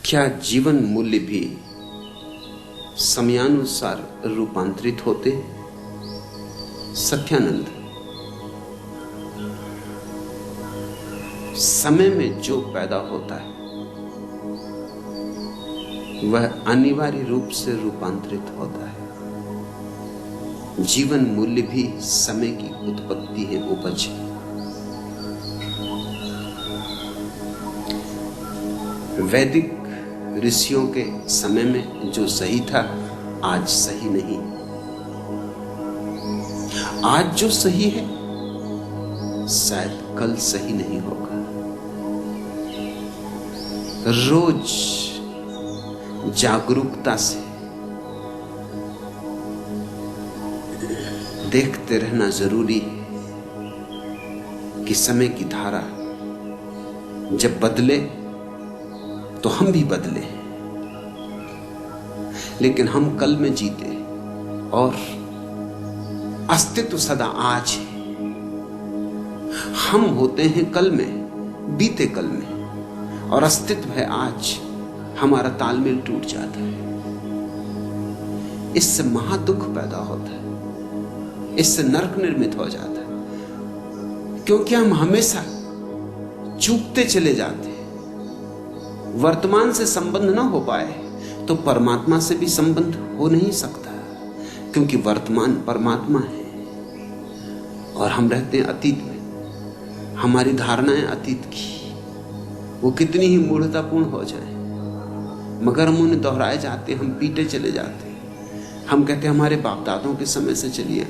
क्या जीवन मूल्य भी समयानुसार रूपांतरित होते हैं? सत्यानंद, समय में जो पैदा होता है वह अनिवार्य रूप से रूपांतरित होता है। जीवन मूल्य भी समय की उत्पत्ति है, उपज है। वैदिक ऋषियों के समय में जो सही था आज सही नहीं। आज जो सही है शायद कल सही नहीं होगा। रोज जागरूकता से देखते रहना जरूरी है कि समय की धारा जब बदले तो हम भी बदले, लेकिन हम कल में जीते और अस्तित्व सदा आज है। हम होते हैं कल में, बीते कल में, और अस्तित्व है आज। हमारा तालमेल टूट जाता है, इससे महादुख पैदा होता है, इससे नरक निर्मित हो जाता है, क्योंकि हम हमेशा चूकते चले जाते हैं। वर्तमान से संबंध ना हो पाए तो परमात्मा से भी संबंध हो नहीं सकता, क्योंकि वर्तमान परमात्मा है और हम रहते हैं अतीत में। हमारी धारणाएं अतीत की वो कितनी ही मूढ़तापूर्ण हो जाए, मगर हम उन्हें दोहराए जाते, हम पीटे चले जाते। हम कहते हैं हमारे बाप दादों के समय से चलिए।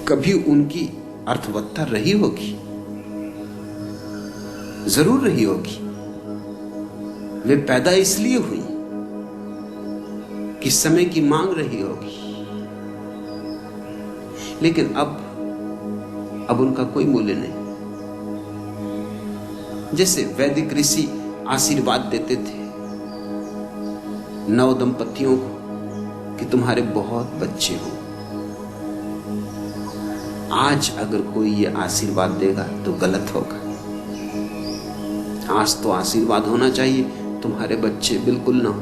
कभी उनकी अर्थवत्ता रही होगी, जरूर रही होगी। वे पैदा इसलिए हुई कि समय की मांग रही होगी, लेकिन अब उनका कोई मूल्य नहीं। जैसे वैदिक ऋषि आशीर्वाद देते थे नव दंपतियों को कि तुम्हारे बहुत बच्चे हो। आज अगर कोई ये आशीर्वाद देगा तो गलत होगा। आज तो आशीर्वाद होना चाहिए तुम्हारे बच्चे बिल्कुल ना हो।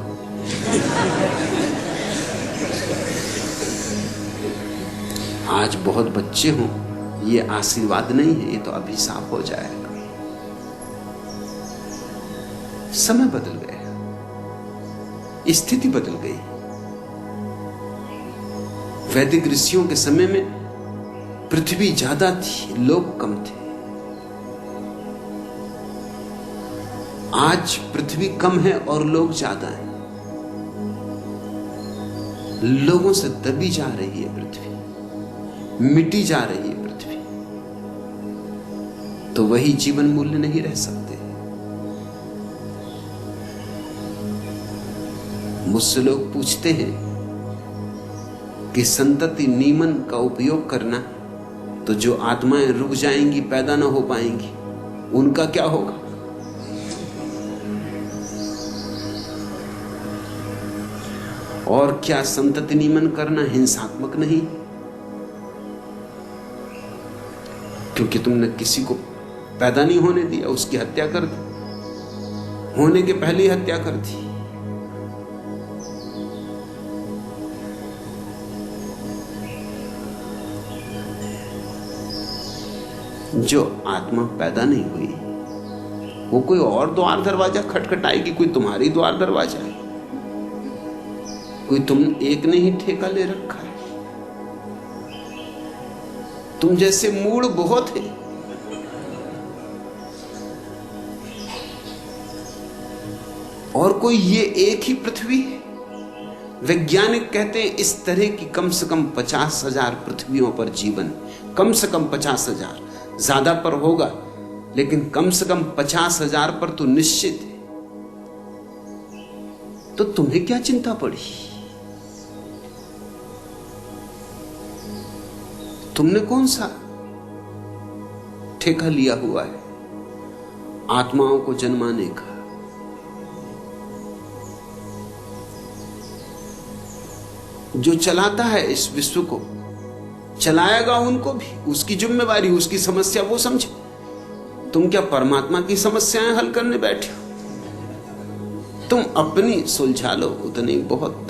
आज बहुत बच्चे हों ये आशीर्वाद नहीं है, ये तो अभिशाप हो जाएगा। समय बदल गया, स्थिति बदल गई। वैदिक ऋषियों के समय में पृथ्वी ज्यादा थी, लोग कम थे। आज पृथ्वी कम है और लोग ज्यादा हैं। लोगों से दबी जा रही है पृथ्वी, मिटी जा रही है पृथ्वी। तो वही जीवन मूल्य नहीं रह सकते। मुझसे लोग पूछते हैं कि संतति नियमन का उपयोग करना, तो जो आत्माएं रुक जाएंगी, पैदा ना हो पाएंगी, उनका क्या होगा? और क्या संतति नियमन करना हिंसात्मक नहीं? क्योंकि तुमने किसी को पैदा नहीं होने दिया, उसकी हत्या कर दी, होने के पहले ही हत्या कर दी। जो आत्मा पैदा नहीं हुई वो कोई और द्वार दरवाजा खटखटाएगी, कोई तुम्हारी द्वार दरवाजा है। कोई तुम एक ने ही ठेका ले रखा है। तुम जैसे मूड बहुत है। और कोई ये एक ही पृथ्वी है। वैज्ञानिक कहते हैं इस तरह की कम से कम 50,000 पृथ्वियों पर जीवन, कम से कम 50,000, ज्यादा पर होगा लेकिन कम से कम 50,000 पर तो निश्चित है। तो तुम्हें क्या चिंता पड़ी? तुमने कौन सा ठेका लिया हुआ है आत्माओं को जन्माने का? जो चलाता है इस विश्व को, चलाएगा उनको भी। उसकी जिम्मेवारी, उसकी समस्या वो समझे। तुम क्या परमात्मा की समस्याएं हल करने बैठे हो? तुम अपनी सुलझा लो, उतनी बहुत।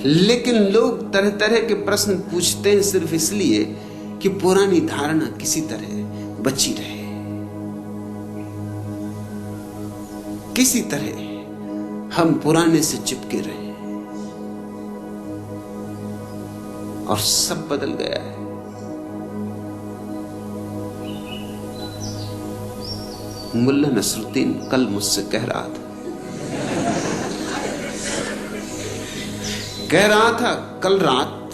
लेकिन लोग तरह तरह के प्रश्न पूछते हैं सिर्फ इसलिए कि पुरानी धारणा किसी तरह बची रहे, किसी तरह हम पुराने से चिपके रहे। और सब बदल गया है। मुल्ला नसरुद्दीन कल मुझसे कह रहा था कल रात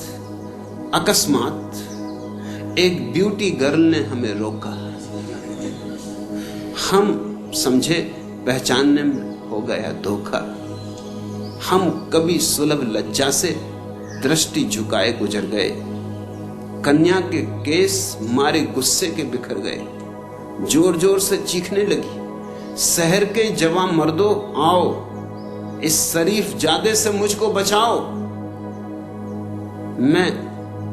अकस्मात एक ब्यूटी गर्ल ने हमें रोका। हम समझे पहचानने में हो गया धोखा। हम कभी सुलभ लज्जा से दृष्टि झुकाए गुजर गए। कन्या के केस मारे गुस्से के बिखर गए। जोर जोर से चीखने लगी, शहर के जवां मर्दों आओ, इस शरीफ जादे से मुझको बचाओ। मैं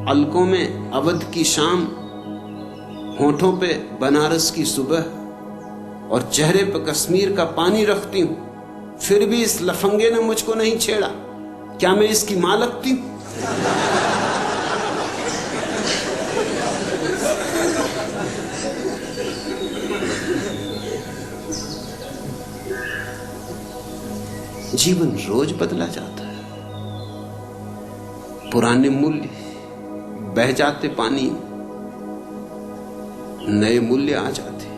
अलकों में अवध की शाम, होठों पे बनारस की सुबह और चेहरे पे कश्मीर का पानी रखती हूं, फिर भी इस लफंगे ने मुझको नहीं छेड़ा। क्या मैं इसकी मां लगती हूं? जीवन रोज बदला जाता है। पुराने मूल्य बह जाते पानी, नए मूल्य आ जाते।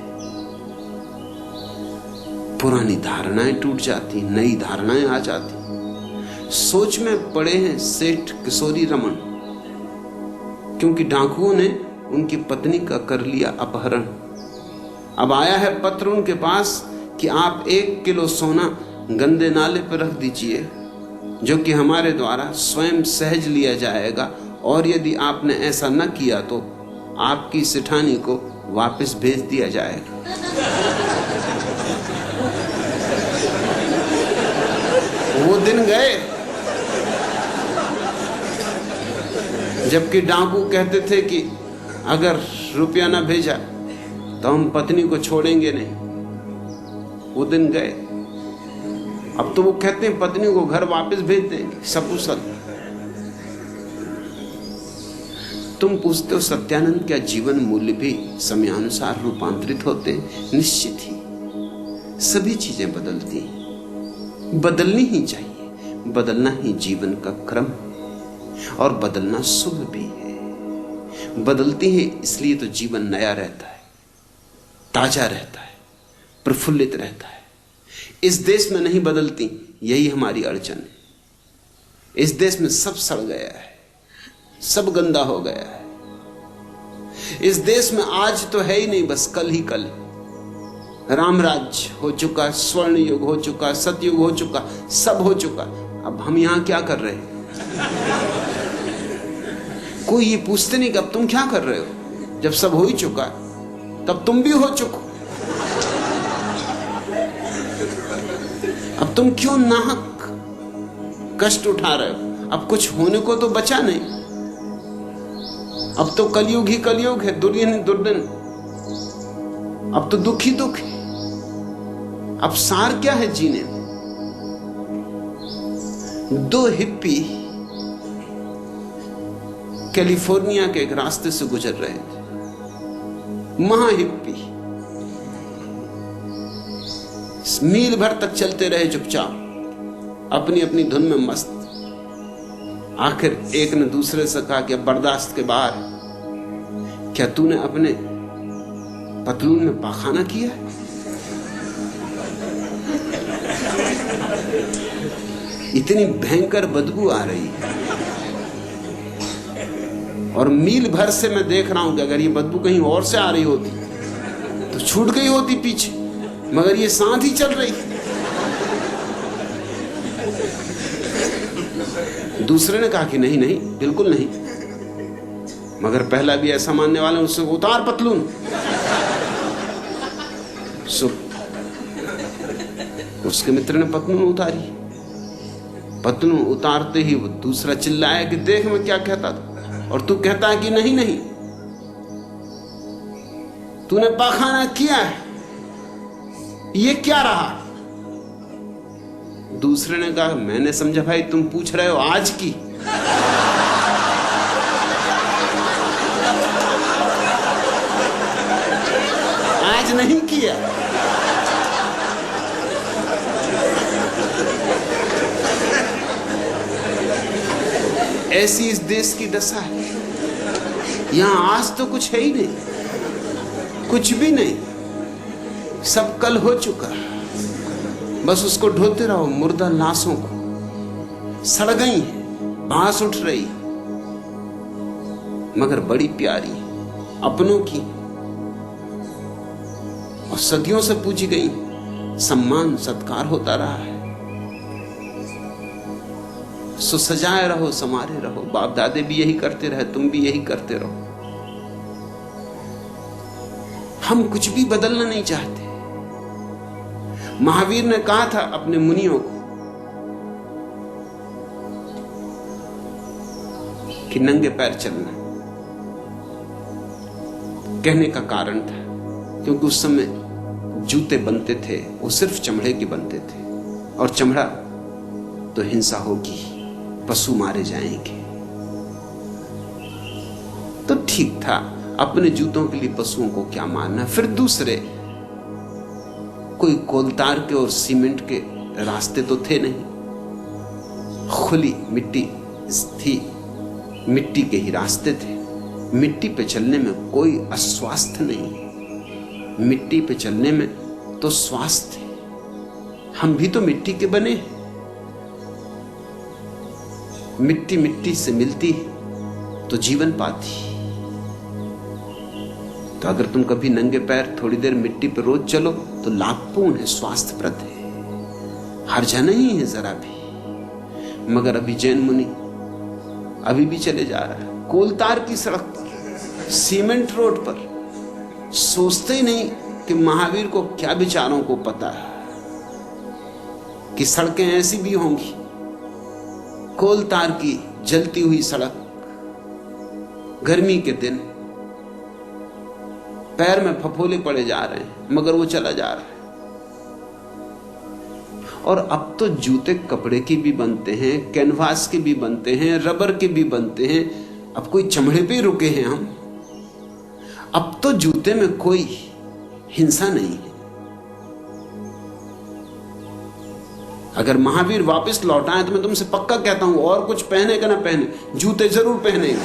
पुरानी धारणाएं टूट जाती, नई धारणाएं आ जाती। सोच में पड़े हैं सेठ किशोरी रमन, क्योंकि डाकुओं ने उनकी पत्नी का कर लिया अपहरण। अब आया है पत्र उनके पास कि आप 1 किलो सोना गंदे नाले पर रख दीजिए, जो कि हमारे द्वारा स्वयं सहज लिया जाएगा, और यदि आपने ऐसा न किया तो आपकी सिठानी को वापस भेज दिया जाएगा। वो दिन गए जबकि डाकू कहते थे कि अगर रुपया ना भेजा तो हम पत्नी को छोड़ेंगे नहीं। वो दिन गए। अब तो वो कहते हैं पत्नी को घर वापस भेज देंगे सकुशल। तुम पूछते हो सत्यानंद, क्या जीवन मूल्य भी समयानुसार रूपांतरित होते हैं? निश्चित ही सभी चीजें बदलती हैं, बदलनी ही चाहिए। बदलना ही जीवन का क्रम है और बदलना शुभ भी है। बदलती है इसलिए तो जीवन नया रहता है, ताजा रहता है, प्रफुल्लित रहता है। इस देश में नहीं बदलती, यही हमारी अड़चन है। इस देश में सब सड़ गया है, सब गंदा हो गया है। इस देश में आज तो है ही नहीं, बस कल ही कल। रामराज्य हो चुका, स्वर्ण युग हो चुका, सतयुग हो चुका, सब हो चुका। अब हम यहां क्या कर रहे हैं? कोई ये पूछते नहीं कि अब तुम क्या कर रहे हो। जब सब हो ही चुका तब तुम भी हो चुको। अब तुम क्यों नाहक कष्ट उठा रहे हो? अब कुछ होने को तो बचा नहीं। अब तो कलयुग ही कलयुग है, दुर्दिन ही दुर्दिन। अब तो दुख ही दुख है। अब सार क्या है जीने में? 2 हिप्पी कैलिफोर्निया के एक रास्ते से गुजर रहे थे। महा हिप्पी मील भर तक चलते रहे चुपचाप, अपनी अपनी धुन में मस्त। आखिर एक ने दूसरे से कहा कि अब बर्दाश्त के बाहर, क्या तूने अपने पतलून में पाखाना किया है? इतनी भयंकर बदबू आ रही है और मील भर से मैं देख रहा हूं कि अगर ये बदबू कहीं और से आ रही होती तो छूट गई होती पीछे, मगर ये साथ ही चल रही। दूसरे ने कहा कि नहीं नहीं, बिल्कुल नहीं। मगर पहला भी ऐसा मानने वाला, उससे उतार पतलून। उसके मित्र ने पतलून उतारी। पतलून उतारते ही वो दूसरा चिल्लाया कि देख मैं क्या कहता था, और तू कहता है कि नहीं नहीं, तूने पाखाना किया है, ये क्या रहा? दूसरे ने कहा मैंने समझा भाई तुम पूछ रहे हो आज की। आज नहीं किया। ऐसी इस देश की दशा है। यहां आज तो कुछ है ही नहीं, कुछ भी नहीं, सब कल हो चुका। बस उसको ढोते रहो, मुर्दा लाशों को। सड़ गई है, बांस उठ रही, मगर बड़ी प्यारी, अपनों की, और सदियों से पूजी गई, सम्मान सत्कार होता रहा है। सो सजाए रहो, संवारे रहो। बाप दादे भी यही करते रहे, तुम भी यही करते रहो। हम कुछ भी बदलना नहीं चाहते। महावीर ने कहा था अपने मुनियों को कि नंगे पैर चलना। कहने का कारण था क्योंकि उस समय जूते बनते थे, वो सिर्फ चमड़े के बनते थे, और चमड़ा तो हिंसा होगी, पशु मारे जाएंगे। तो ठीक था, अपने जूतों के लिए पशुओं को क्या मारना। फिर दूसरे कोई कोलतार के और सीमेंट के रास्ते तो थे नहीं, खुली मिट्टी थी, मिट्टी के ही रास्ते थे। मिट्टी पे चलने में कोई अस्वास्थ्य नहीं, मिट्टी पे चलने में तो स्वास्थ्य है। हम भी तो मिट्टी के बने हैं। मिट्टी मिट्टी से मिलती तो जीवन पाती। तो अगर तुम कभी नंगे पैर थोड़ी देर मिट्टी पर रोज चलो तो लाभपूर्ण है, स्वास्थ्यप्रद है, हर्जा नहीं है जरा भी। मगर अभी जैन मुनि अभी भी चले जा रहा है कोलतार की सड़क पर, सीमेंट रोड पर, सोचते ही नहीं कि महावीर को क्या विचारों को पता है कि सड़कें ऐसी भी होंगी। कोलतार की जलती हुई सड़क, गर्मी के दिन, पैर में फफोले पड़े जा रहे हैं, मगर वो चला जा रहा है। और अब तो जूते कपड़े के भी बनते हैं, कैनवास के भी बनते हैं, रबर के भी बनते हैं। अब कोई चमड़े पे रुके हैं हम? अब तो जूते में कोई हिंसा नहीं है। अगर महावीर वापस लौट आए तो मैं तुमसे पक्का कहता हूं, और कुछ पहने का ना पहने, जूते जरूर पहनेंगे।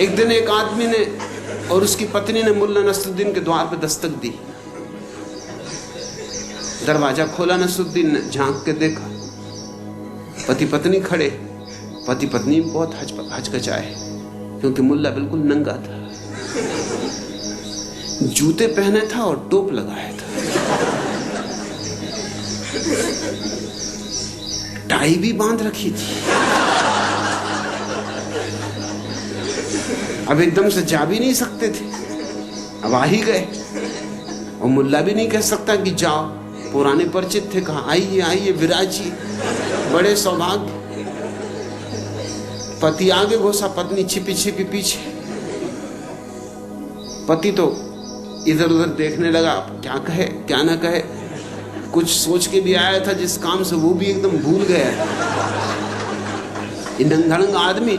एक दिन एक आदमी ने और उसकी पत्नी ने मुल्ला नसरुद्दीन के द्वार पर दस्तक दी। दरवाजा खोला, नसरुद्दीन ने झांक के देखा, पति पत्नी खड़े। पति पत्नी बहुत हचकचाए क्योंकि मुल्ला बिल्कुल नंगा था, जूते पहने था और टोप लगाया था, टाई भी बांध रखी थी। अब एकदम से जा भी नहीं सकते थे, अब आ ही गए। और मुल्ला भी नहीं कह सकता कि जाओ, पुराने परिचित थे, कहा आइए आइए विराजी, बड़े सौभाग्य। पति आगे घुसा, पत्नी छिपी छिपी पीछे। पति तो इधर उधर देखने लगा, क्या कहे क्या ना कहे। कुछ सोच के भी आया था जिस काम से, वो भी एकदम भूल गया। नंगा आदमी,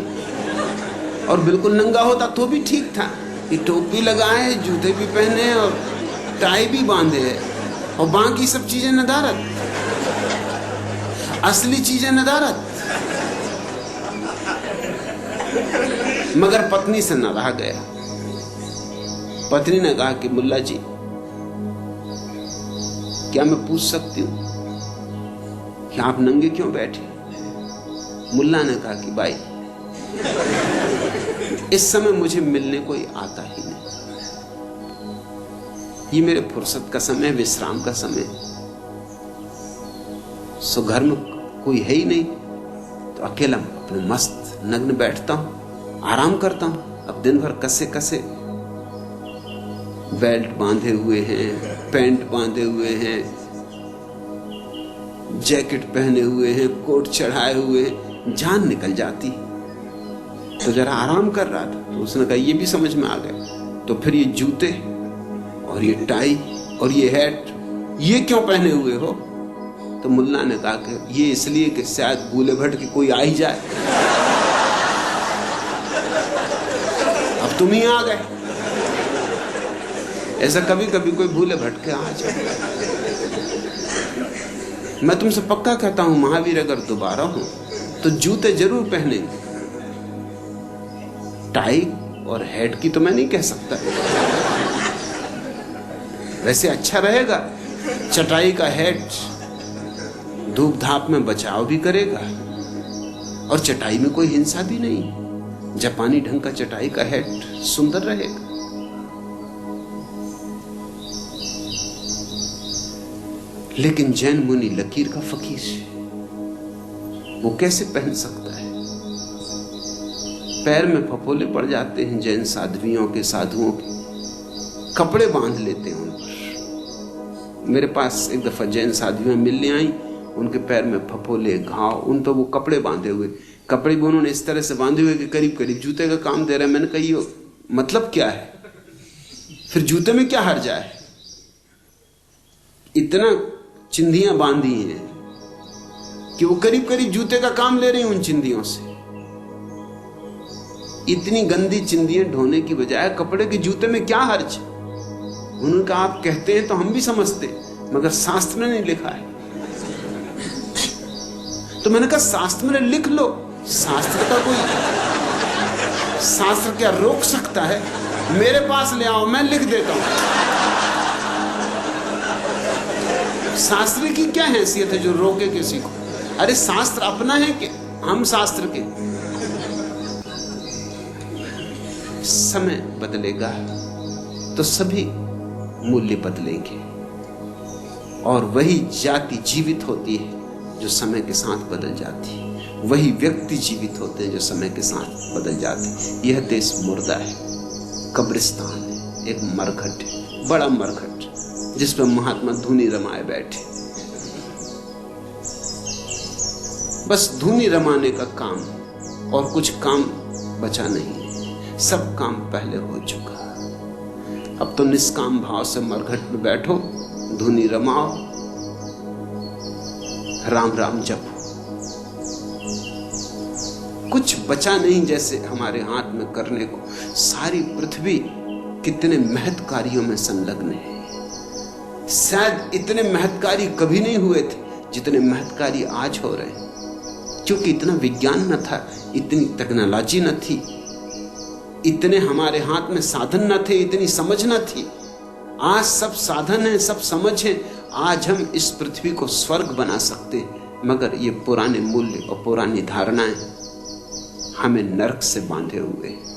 और बिल्कुल नंगा होता तो भी ठीक था कि टोपी लगाए, जूते भी पहने और टाई भी बांधे, और बाकी सब चीजें नदारत, असली चीजें नदारत। मगर पत्नी से न रहा गया। पत्नी ने कहा कि मुल्ला जी, क्या मैं पूछ सकती हूं कि आप नंगे क्यों बैठे? मुल्ला ने कहा कि भाई, इस समय मुझे मिलने कोई आता ही नहीं, ये मेरे फुर्सत का समय, विश्राम का समय। सो घर में कोई है ही नहीं, तो अकेला अपने मस्त नग्न बैठता हूं, आराम करता हूं। अब दिन भर कसे कसे बेल्ट बांधे हुए हैं, पैंट बांधे हुए हैं, जैकेट पहने हुए हैं, कोट चढ़ाए हुए हैं, जान निकल जाती। तो जरा आराम कर रहा था तो उसने कहा ये भी समझ में आ गया, तो फिर ये जूते और ये टाई और ये हैट ये क्यों पहने हुए हो? तो मुल्ला ने कहा कि ये इसलिए कि शायद भूले भट के कोई आ ही जाए। अब तुम ही आ गए। ऐसा कभी कभी कोई भूले भटके आ जाए। मैं तुमसे पक्का कहता हूं महावीर अगर दोबारा हो तो जूते जरूर पहनेंगे। टाई और हैट की तो मैं नहीं कह सकता, वैसे अच्छा रहेगा। चटाई का हैट धूप धाप में बचाव भी करेगा और चटाई में कोई हिंसा भी नहीं। जापानी ढंग का चटाई का हैट सुंदर रहेगा। लेकिन जैन मुनि लकीर का फकीर है, वो कैसे पहन सकता है? पैर में फफोले पड़ जाते हैं जैन साध्वियों के, साधुओं के, कपड़े बांध लेते हैं उन पर। मेरे पास एक दफा जैन साध्वियां मिलने आई, उनके पैर में फफोले, घाव, उन पर वो कपड़े बांधे हुए, कपड़े भी उन्होंने इस तरह से बांधे हुए कि करीब करीब जूते का काम दे रहे हैं। मैंने कहा ये मतलब क्या है? फिर जूते में क्या हर्जा है? इतना चिंधियां बांधी हैं कि वो करीब करीब जूते का काम ले रही हैं उन चिंधियों से। इतनी गंदी चिंधियां ढोने की बजाय कपड़े के जूते में क्या हर्ज? उन्होंने कहा आप कहते हैं तो हम भी समझते, मगर शास्त्र ने नहीं लिखा है। तो मैंने कहा शास्त्र में लिख लो। शास्त्र का कोई, शास्त्र क्या रोक सकता है? मेरे पास ले आओ, मैं लिख देता हूं। शास्त्र की क्या हैसियत है जो रोके किसी को? अरे शास्त्र अपना है कि हम शास्त्र के? समय बदलेगा तो सभी मूल्य बदलेंगे, और वही जाति जीवित होती है जो समय के साथ बदल जाती है। वही व्यक्ति जीवित होते हैं जो समय के साथ बदल जाते हैं। यह देश मुर्दा है, कब्रिस्तान है, एक मरघट है, बड़ा मरघट, जिस पर महात्मा धूनी रमाए बैठे। बस धूनी रमाने का काम और कुछ काम बचा नहीं है, सब काम पहले हो चुका। अब तो निष्काम भाव से मरघट में बैठो, धूनी रमाओ, राम राम जपो। कुछ बचा नहीं जैसे हमारे हाथ में करने को। सारी पृथ्वी कितने महत् कार्यों में संलग्न है। शायद इतने महत् कार्य कभी नहीं हुए थे जितने महत् कार्य आज हो रहे हैं, क्योंकि इतना विज्ञान न था, इतनी टेक्नोलॉजी न थी, इतने हमारे हाथ में साधन न थे, इतनी समझ न थी। आज सब साधन है, सब समझ है। आज हम इस पृथ्वी को स्वर्ग बना सकते हैं, मगर ये पुराने मूल्य और पुरानी धारणाएं हमें नरक से बांधे हुए हैं।